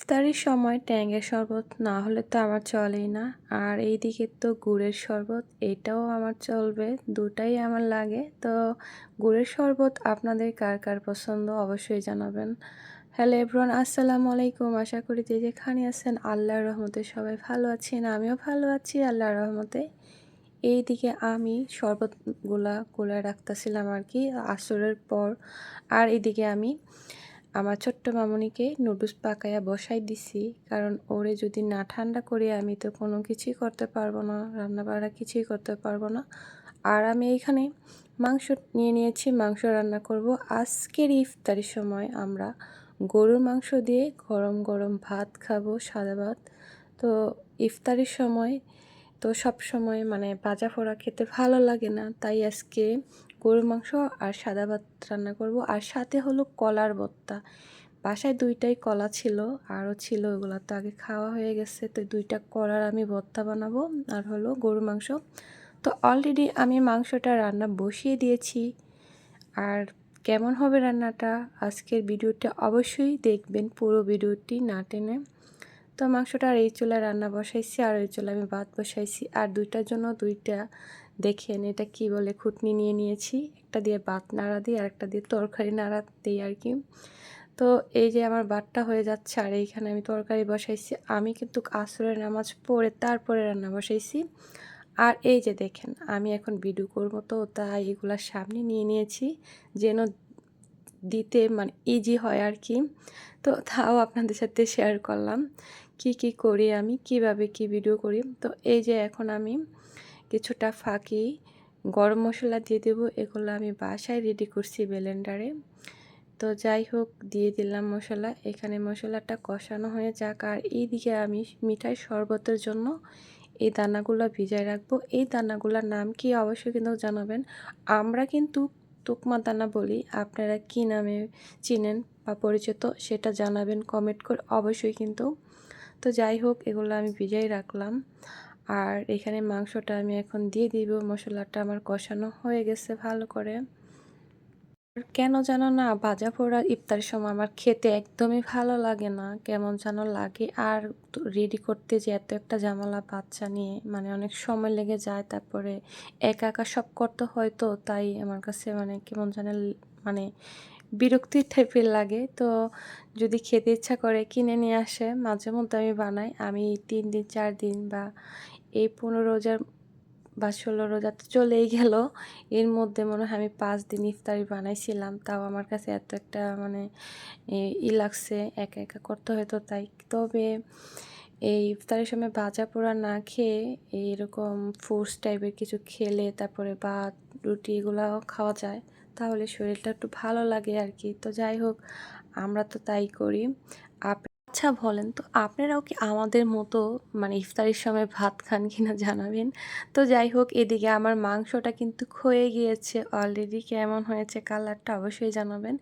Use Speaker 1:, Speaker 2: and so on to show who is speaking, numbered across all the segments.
Speaker 1: ইফতারির সময় ট্যাঙের শরবত না হলে তো আমার চলেই না। আর এইদিকে তো গুড়ের শরবত, এটাও আমার চলবে, দুটাই আমার লাগে। তো গুড়ের শরবত আপনাদের কার কার পছন্দ অবশ্যই জানাবেন। হ্যালো এভরিওয়ান, আসসালামু আলাইকুম। আশা করি যে যেখানে আছেন আল্লাহর রহমতে সবাই ভালো আছেন, আমিও ভালো আছি আল্লাহর রহমতে। এইদিকে আমি শরবতগুলা গুলা রাখতেছিলাম আর কি আসরের পর। আর এদিকে আমি আমার ছোট্ট মামুনিকে নুডলস পাকাইয়া বসাই দিছি, কারণ ওরে যদি না ঠান্ডা করি আমি তো কোনো কিছুই করতে পারবো না, রান্না বাড়া কিছুই করতে পারবো না। আর আমি এইখানে মাংস নিয়ে নিয়েছি, মাংস রান্না করব। আজকের ইফতারির সময় আমরা গরুর মাংস দিয়ে গরম গরম ভাত খাবো, সাদা ভাত। তো ইফতারির সময় তো সব সময় মানে ভাজা পোড়া খেতে ভালো লাগে না, তাই আজকে গরুর মাংস আর সাদা ভাত রান্না করব। আর সাথে হলো কলার ভর্তা। বাসায় দুইটাই কলা ছিল, আরও ছিল, ওগুলো তো আগে খাওয়া হয়ে গেছে। তো দুইটা কলার আমি ভর্তা বানাবো, আর হলো গরুর মাংস। তো অলরেডি আমি মাংসটা রান্না বসিয়ে দিয়েছি। আর কেমন হবে রান্নাটা আজকের ভিডিওটা অবশ্যই দেখবেন, পুরো ভিডিওটি না টেনে। তো মাংসটা আর এই চুলায় রান্না বসাইছি, আর ওই চুলায় আমি ভাত বসাইছি। আর দুইটার জন্য দুইটা দেখেন এটা কি বলে খুঁটনি নিয়ে নিয়েছি, একটা দিয়ে ভাত নাড়া দিই আর একটা দিয়ে তরকারি নাড়া দিই আর কি। তো এই যে আমার ভাতটা হয়ে যাচ্ছে, আর এইখানে আমি তরকারি বসাইছি। আমি কিন্তু আসরের নামাজ পড়ে তারপরে রান্না বসাইছি। আর এই যে দেখেন আমি এখন ভিডিও করবো, তো তাই এগুলা সামনে নিয়ে নিয়েছি যেন দিতে মানে ইজি হয় আর কি। তো তাও আপনাদের সাথে শেয়ার করলাম কি কি করি আমি, কিভাবে কি ভিডিও করি। তো এই যে এখন আমি কিছুটা ফাঁকি গরম মশলা দিয়ে দেবো, এগুলো আমি বাসায় রেডি করছি ব্লেন্ডারে। তো যাই হোক দিয়ে দিলাম মশলা, এখানে মশলাটা কষানো হয়ে যাক। আর এইদিকে আমি মিঠাই শরবতের জন্য এই দানাগুলো ভিজায় রাখবো। এই দানাগুলোর নাম কি অবশ্যই কিন্তু জানাবেন। আমরা কিন্তু তুকমা দানা বলি, আপনারা কি নামে চিনেন বা পরিচিত সেটা জানাবেন কমেন্ট করে অবশ্যই কিন্তু। তো যাই হোক এগুলো আমি ভিজাই রাখলাম। আর এখানে মাংসটা আমি এখন দিয়ে দিব, মশলাটা আমার কষানো হয়ে গেছে ভালো করে। কেন জানো না, ভাজা পোড়া ইফতারের সময় আমার খেতে একদমই ভালো লাগে না, কেমন যেন লাগে। আর রেডি করতে যে এত একটা ঝামেলা বাচ্চা নিয়ে, মানে অনেক সময় লেগে যায়, তারপরে একা একা সব করতে হয়, তো তাই আমার কাছে মানে কেমন যেন মানে বিরক্তি টাইপের লাগে। তো যদি খেতে ইচ্ছা করে কিনে নিয়ে আসে, মাঝে মধ্যে আমি বানাই। আমি 3 দিন 4 দিন বা এই 15 রোজার বা 16 রোজা তো চলেই গেল, এর মধ্যে মনে হয় আমি 5 দিন ইফতারি বানাইছিলাম। তাও আমার কাছে এত একটা মানে লাগছে, একা একা করতে হতো তাই। তবে এই ইফতারের সময় ভাজা পোড়া না খেয়ে এরকম ফ্রুটস টাইপের কিছু খেলে, তারপরে ভাত রুটি এগুলাও খাওয়া যায়, তাহলে শরীরটা একটু ভালো লাগে আর কি। তো যাই হোক আমরা তো তাই করি। আচ্ছা বলেন তো আপনারাও কি আমাদের মতো মানে ইফতারির সময় ভাত খান কিনা জানাবেন। তো যাই হোক এদিকে আমার মাংসটা কিন্তু হয়ে গিয়েছে অলরেডি, কেমন হয়েছে কালারটা অবশ্যই জানাবেন।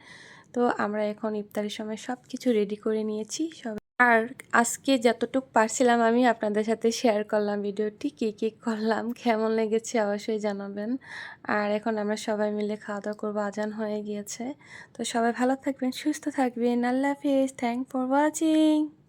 Speaker 1: তো আমরা এখন ইফতারির সময় সব কিছু রেডি করে নিয়েছি সব। আর আজকে যতটুকু পারছিলাম আমি আপনাদের সাথে শেয়ার করলাম ভিডিওটি, কী কী করলাম কেমন লেগেছে অবশ্যই জানাবেন। আর এখন আমরা সবাই মিলে খাওয়া দাওয়া করবো, আজান হয়ে গিয়েছে। তো সবাই ভালো থাকবেন, সুস্থ থাকবেন, আল্লাহ হাফিজ, থ্যাংক ফর ওয়াচিং।